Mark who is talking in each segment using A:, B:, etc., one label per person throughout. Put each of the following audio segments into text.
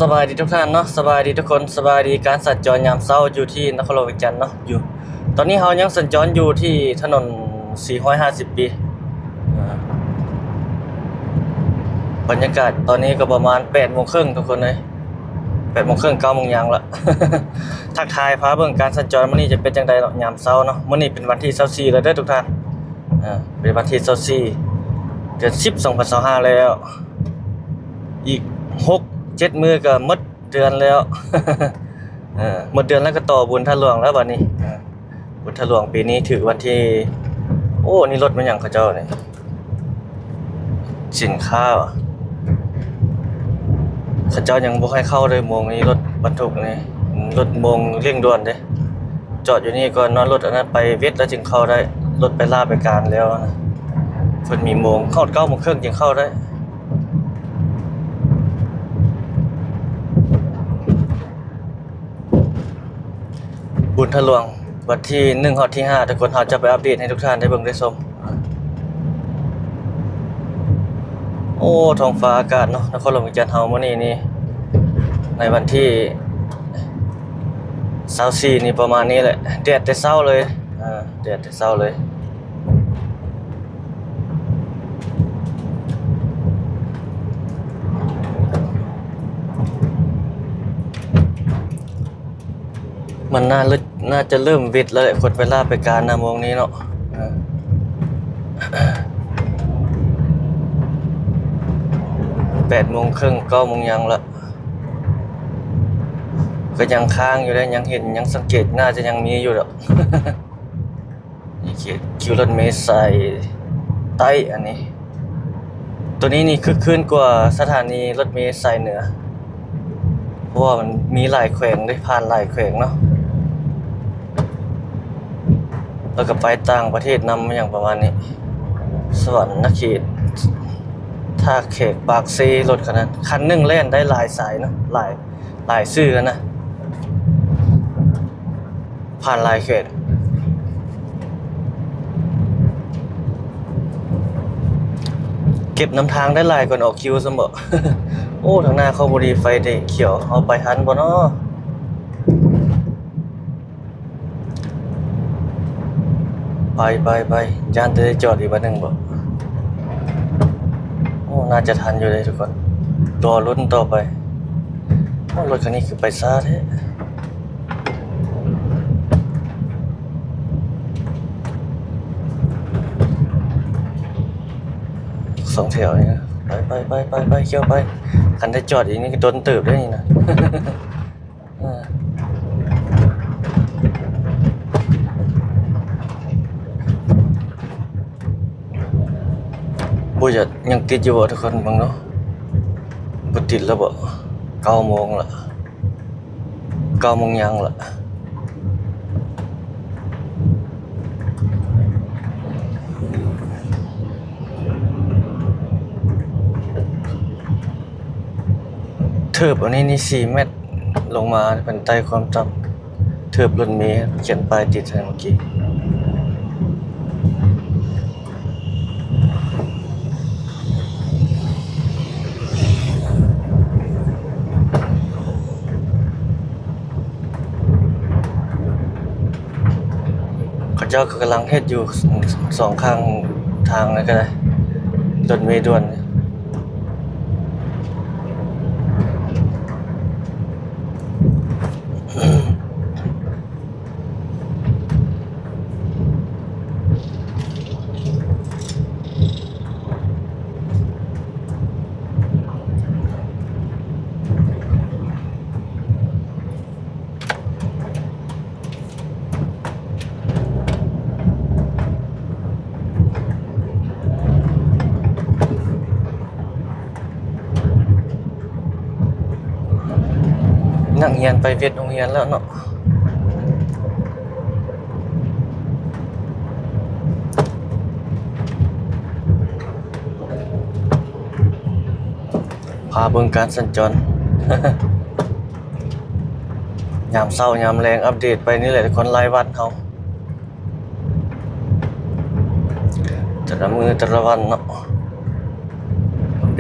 A: สบายดีทุกท่านเนาะสบายดีทุกคนสบายดีการสัญจรยามเช้าอยู่ที่นครหลวงเวียงจันทน์เนาะอยู่ตอนนี้เรายังสัญจรอยู่ที่ถนน450ปีอ่าบรรยากาศตอนนี้ก็ประมาณ8:30ทุกคนเลย8:30 9:00ยังละ ทักทายพาเบิ่งการสัญจรมื้อนี้จะเป็นจังได๋เนาะยามเช้าเนาะมื้อนี้เป็นวันที่24แล้วเด้อทุกท่านเป็นวันที่24เดือน10 2025แล้วอีก6-7 มื้อก็หมดเดือนแล้ว หมดเดือนแล้วก็ต่อบุญท่าหลวงแล้วบัดนี้บุญท่าหลวงปีนี้ถือวันที่โอ้นี่รถมันหยังเขาเจ้านี่สินค้าว่ะเขาเจ้ายังบ่ให้เข้าเลยโมงนี้รถบรรทุกนี่รถโมงเร่งด่วนเด้จอดอยู่นี่ก่อนนอนรถอันนั้นไปเวทแล้วจึงเข้าได้รถไปลาไปการแล้วนะเพิ่นมีโมงเข้า 9:30 จึงเข้าได้บุญท่าหลวงวันที่1ฮอดที่5ทุกคนเราจะไปอัปเดตให้ทุกท่านได้เบิ่งได้ชมโอ้ท้องฟ้าอากาศเนาะนครหลวงเวียงจันทน์เฮามื้อนี้นี่ในวันที่24นี่ประมาณนี้แหละแดดแต่เช้าเลยแดดแต่เช้าเลยมันน่าจะเริ่มวิดแล้วแหละคนไปลาไปการนะโมงนี้เนาะ8:30 9:00ยังละก็ยังค้างอยู่ได้ยังเห็นยังสังเกตน่าจะยังมีอยู่ดอก นี่คิวรถเมล์สายใต้อันนี้ตัวนี้นี่คึกคืนกว่าสถานีรถเมล์สายเหนือเพราะว่ามันมีหลายแขวงได้ผ่านหลายแขวงเนาะแล้วก็ไปต่างประเทศนำอย่างประมาณนี้สวรรณเขตท่าแขกปากเซรถคันนึงแล่นได้หลายสายเนาะหลายชื่อกันนะผ่านหลายเขตเก็บน้ำทางได้หลายก่อนออกคิวเสมอ โอ้ทางหน้าเขาบ่ดีไฟแดงเขียวเอาไปทันบ่เนาะไปย่านจะได้จอดอีกบัดนึงบ่โอ้น่าจะทันอยู่เลยทุกคนรอลุ้นต่อไปโอ้รถคันนี้คือไปช้าแท้สองแถวนี่นะไปเขี่ยวไปคันได้จอดอีกนี่ก็โดนตืบได้นี่นะ บ่จะยังติดอยู่บ่ทุกคนบังเนาะบ่ติดแล้วบ่9:00ละ9:00ยังละเทิบอันนี้นี่4 เมตรลงมาเป็นใต้ความต่ำเทิบรถเมล์เขียนป้ายติดให้เมื่อกี้เขาเจ้าก็กำลังเฮ็ดอยู่2ข้างทางนั่นก็ได้รถเมล์ด่วนนักเรียนไปเวียดโรงเรียนแล้วเนาะพาเบิ่งการสัญจร ยามเช้ายามแรงอัปเดตไปนี่แหละทุกคนรายวันเฮาแต่ละมื้อแต่ละวันเนาะ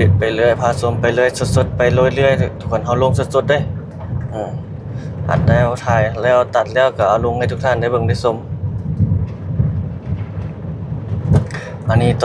A: เดตไปเรื่อยพาชมไปเรื่อยสดๆไปเรื่อยๆทุกคนเฮาลงสดๆเด้อืออัดแล้วถ่ายแล้วตัดแล้วก็เอาลงให้ทุกท่านได้เบิ่งได้ชมอันนี้ต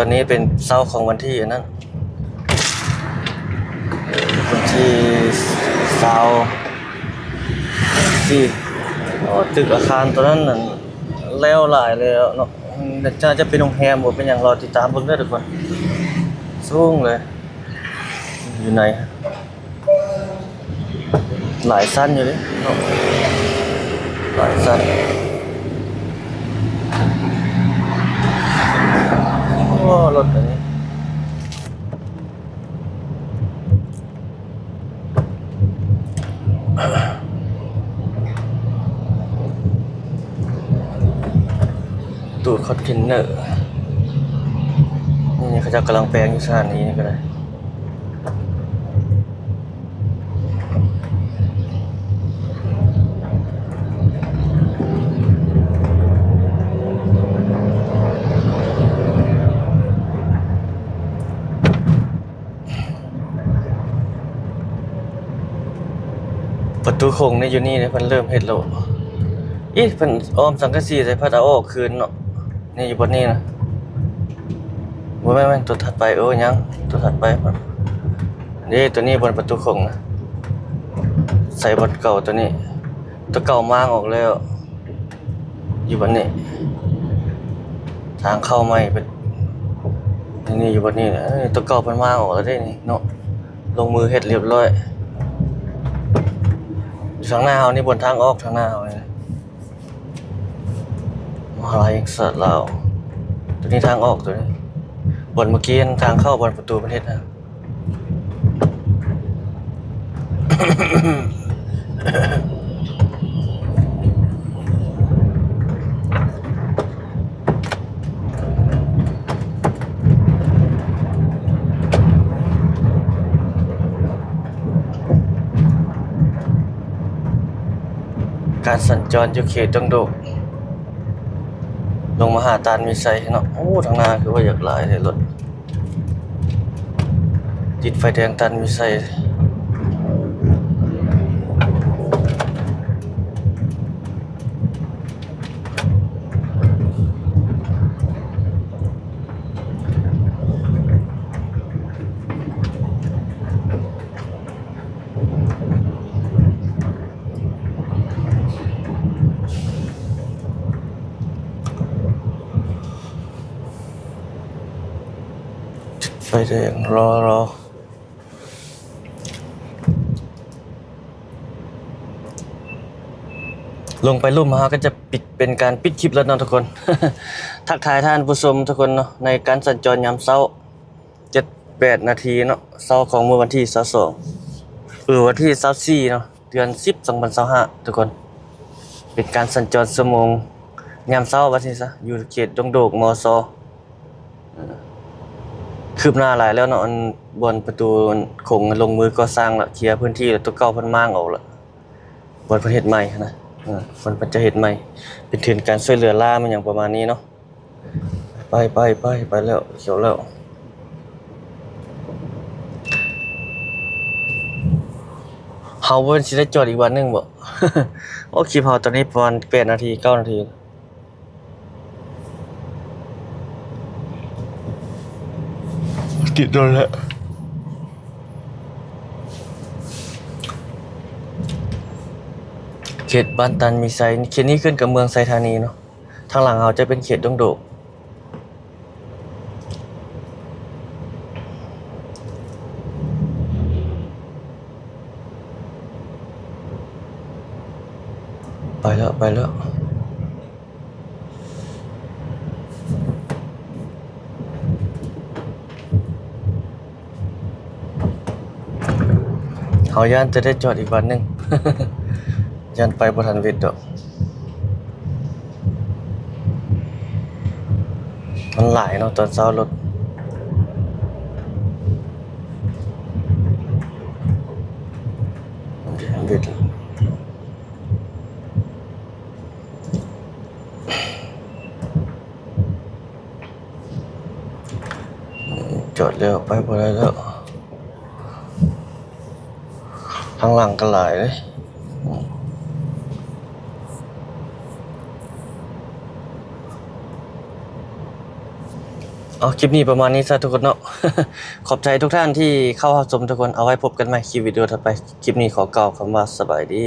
A: อนนี้เป็นเช้าของวันที่นั้นวันที่24โอ้ตึกอาคารตัวนั้นน่ะแล้วหลายแล้วเนาะจะเป็นโรงแรมบ่เป็นหยังรอติดตามเบิ่งเด้อทุกคนสูงเลยอยู่ไหนหลายสั้นอยู่ดิเนาะหลายสั้นโอ้รถอันนี้ตูดคอนเทนเนอร์นี่เขาจะกำลังแปลงอยู่สถานีนี่ก็ได้ประตูโค้งนี่อยู่นี่เนี่ยเพิ่นเริ่มเฮ็ดแล้วอีเพิ่นอ้อมสังกะสีใส่พัดเอาออกคืนเนาะนี่อยู่บนนี้นะบ่แม่นตัวถัดไปยังตัวถัดไปนี่ตัวนี้บนประตูโค้งนะใส่บนเก่าตัวนี้ตัวเก่ามางออกแล้วอยู่บนนี้ทางเข้าใหม่เป็นนี่อยู่บนนี้ตัวเก่าเพิ่นมางออกแล้วได้นี่เนาะลงมือเฮ็ดเรียบร้อยทางหน้าเฮานี่บนทางออกทางหน้าเฮานี่มหาลัยศาสตร์ลาวตัวนี้ทางออกตัวนี้บนเมื่อกี้ทางเข้าบนประตูประเทศนะการสัญจรอยู่เขตดงโดกลงมาหาตาลมีไซเนาะโอ้ทางหน้าคือว่าอยากหลายเลยรถติดไฟแดงตาลมีไซไฟแดงรอลงไปรูปมาก็จะปิดเป็นการปิดคลิปแล้วเนาะทุกคน ทักทายท่านผู้ชมทุกคนเนาะในการสัญจรยามเช้า 7-8 นาทีเนาะเช้าของมื้อวันที่22วันที่24เนาะเดือน10 2025ทุกคนเป็นการสัญจรชั่วโมงยามเช้าว่าซี่ซะอยู่เขตดงโดกมซคืบหน้าหลายแล้วเนาะอันบนประตูคงลงมือก่อสร้างแล้วเคลียร์พื้นที่แล้วตัวเก่าเพิ่นมางออกแล้วบนประเทศใหม่นะเพิ่นจะเฮ็ดใหม่เป็นถึงการช่วยเหลือล่ามันอย่างประมาณนี้เนาะไปแล้วเขียวแล้วเฮาเพิ่นสิได้จอดอีกวันนึงบ่ โอ้คลิปเฮาตอนนี้ประมาณ8 นาที 9 นาทีติดโดนแล้วเขตบ้านตันมีไซเขตนี้ขึ้นกับเมืองไซธานีเนาะทางหลังเราจะเป็นเขตดงโดกไปแล้วเฮาย่านจะได้จอดอีกวันนึง ย่านไปบ่ทันเวทดอกมันหลายเนาะตอนเช้ารถเวทจอดเ แล้วไปบ่ได้แล้วทางหลังก็หลายเลยคลิปนี้ประมาณนี้ซะทุกคนเนาะ ขอบใจทุกท่านที่เข้ารับชมทุกคนเอาไว้พบกันใหม่คลิปวิดีโอถัดไปคลิปนี้ขอกล่าวคำว่าสบายดี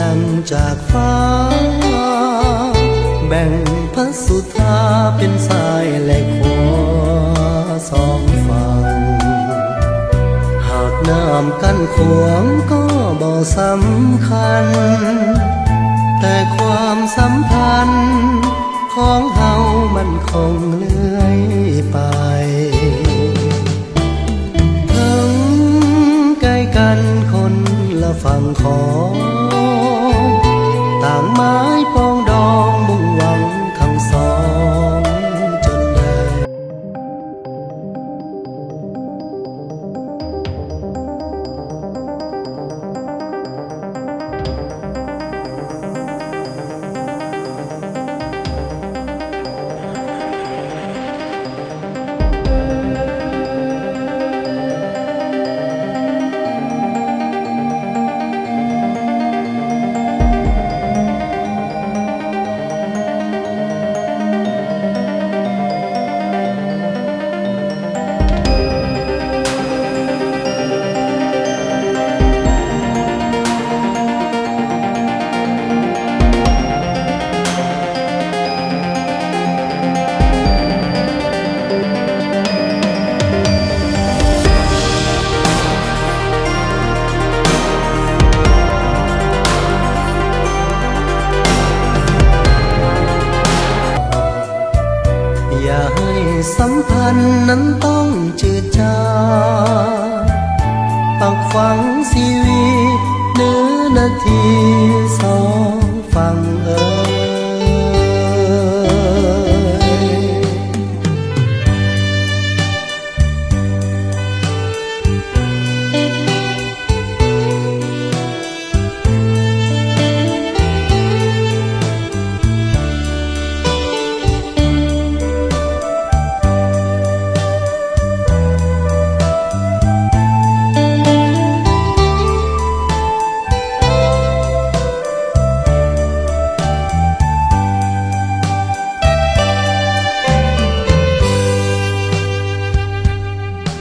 B: สั่งจากฟ้าแบ่งพระสุธาเป็นซ้ายและขวาสองฝั่งหากน้ำกั้นขวางก็บ่สำคัญแต่ความสัมพันธ์ของเฮามันคงเลื่อยไปถึงใกล้กันคนละฝั่งของต่างไม้ปองดองมุ่งหวังทั้งสองจนได้ อย่าให้สัมพันธ์นั้นต้องจืดจางปักฝังชีวิตเนื้อนาทีสองฝั่ง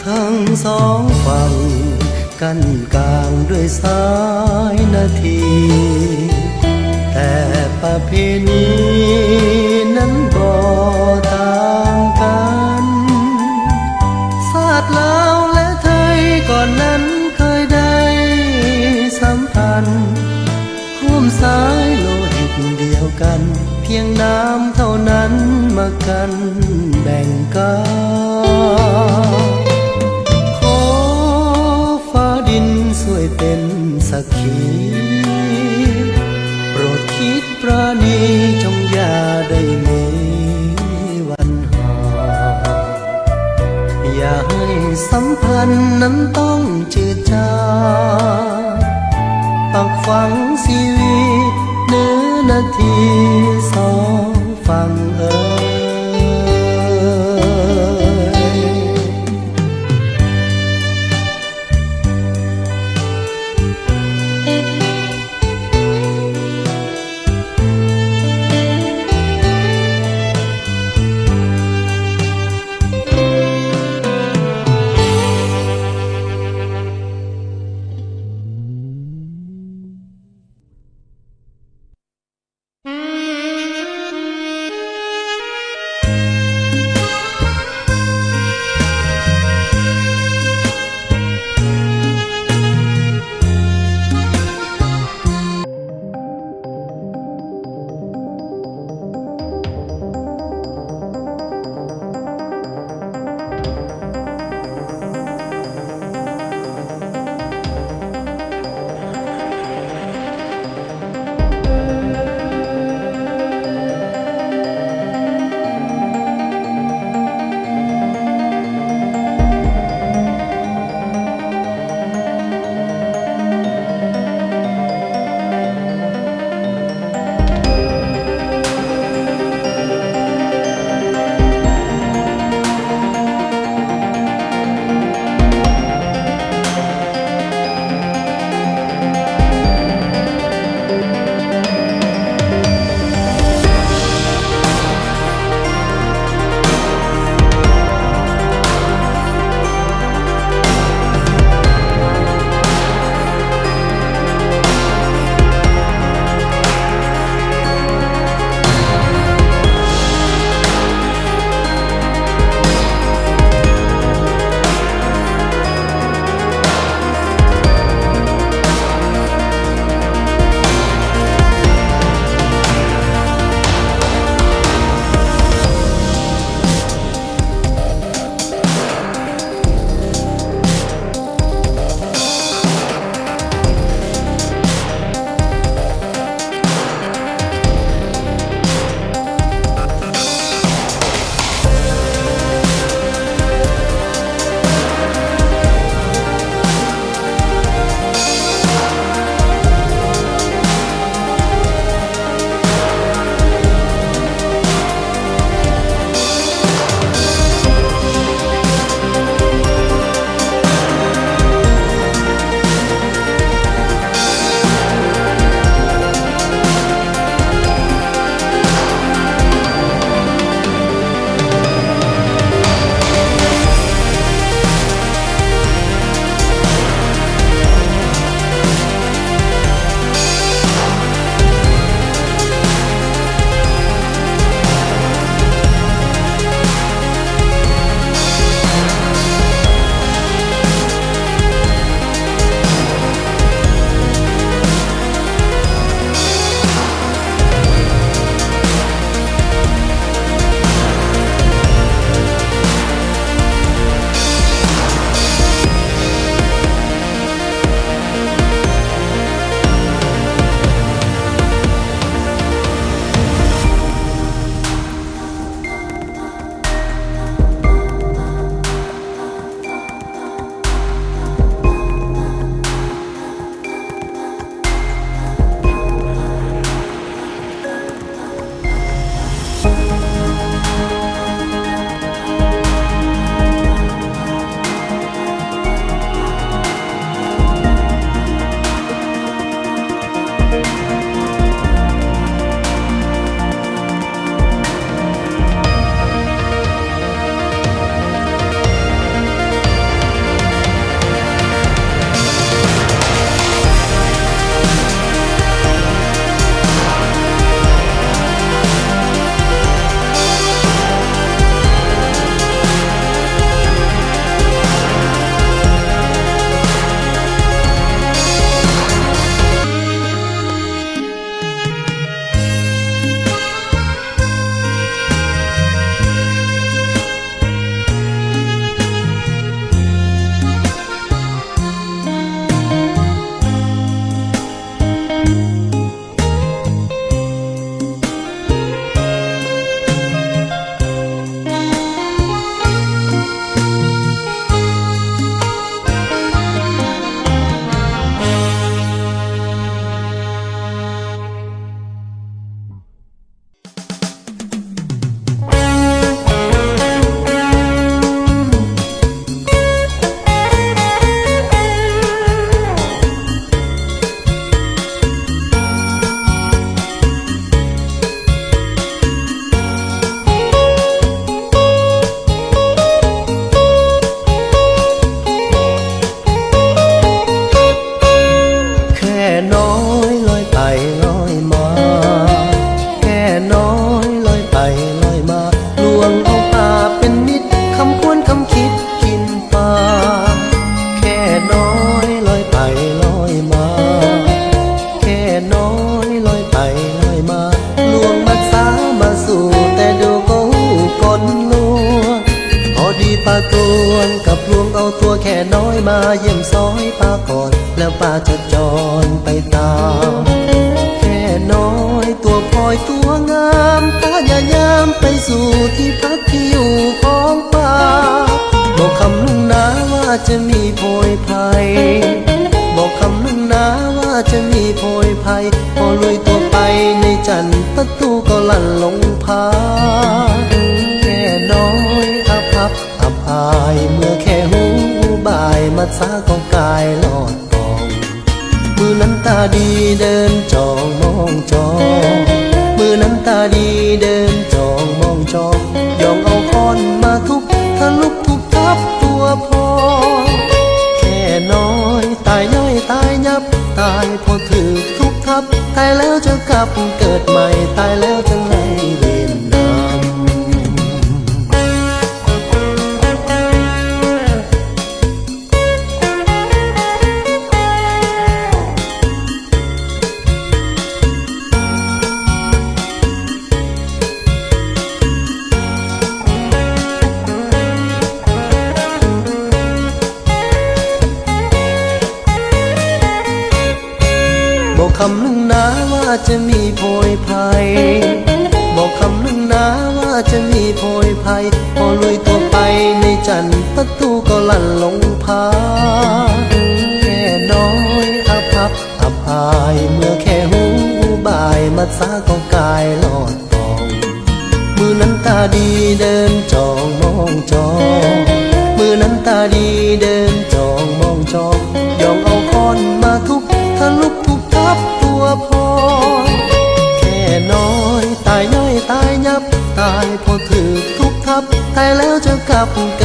B: ทั้งสองฝั่งกั้นกลางด้วยสายนาทีแต่ประเพณีนั้นบ่ต่างกันศาสตร์ลาวและไทยก่อนนั้นเคยได้สัมพันธ์ร่วมสายโลหิตเดียวกันเพียงน้ำเท่านั้นมากันแบ่งกันช่วยเป็นสักขีโปรดคิดปราณีจงอย่าได้มีวันห่างอย่าให้สัมพันธ์นั้นต้องจืดจางปักฝังชีวิตเนื้อนาทีสองฝั่ง มาเยี่ยมซอยป้าก่อนแล้วป้าจะจรไปตามแค่น้อยตัวพลอยตัวงามป้าอย่ายามไปสู่ที่พักที่อยู่ของป้าบอกคำนุ่งนาว่าจะมีโพยภัยบอกคำนุ่งนาว่าจะมีโพยภัยพอลุยตัวไปในจันทร์ประตูก็ลั่นลงพาแค่น้อยอาภัพอับอายเมื่อแค่หูบ่ายมัดสาของกายลอดปองมือนั้นตาดีเดินจองมองจองมือนั้นตาดีเดินจองมองจองยองเอาค้อนมาทุบทะลุทุบทับตัวพอแค่น้อยตายย่อยตายยับตายพอถือทุบทับตายแล้วจะกลับเกิดใหม่ตายแล้วจะไล่เวรนำบอกคำหนึ่งนะว่าจะมีโพยภัยบอกคำหนึ่งนะว่าจะมีโพยภัยพอลุยตัวไปในจันทร์ประตูก็ลั่นลงพาแค่น้อยอาภัพอับอายเมื่อแค่หูบ่ายมัดสาของกายลอดปองมือนั้นตาดีเดินจองมองจองมือนั้นตาดีเดินจองมองจองยองเอาค้อนมาทุบทะลุทุบทับตัวพอแค่น้อยตายย่อยตายยับตายพอถือทุบทับตายแล้วจะกลับเกิ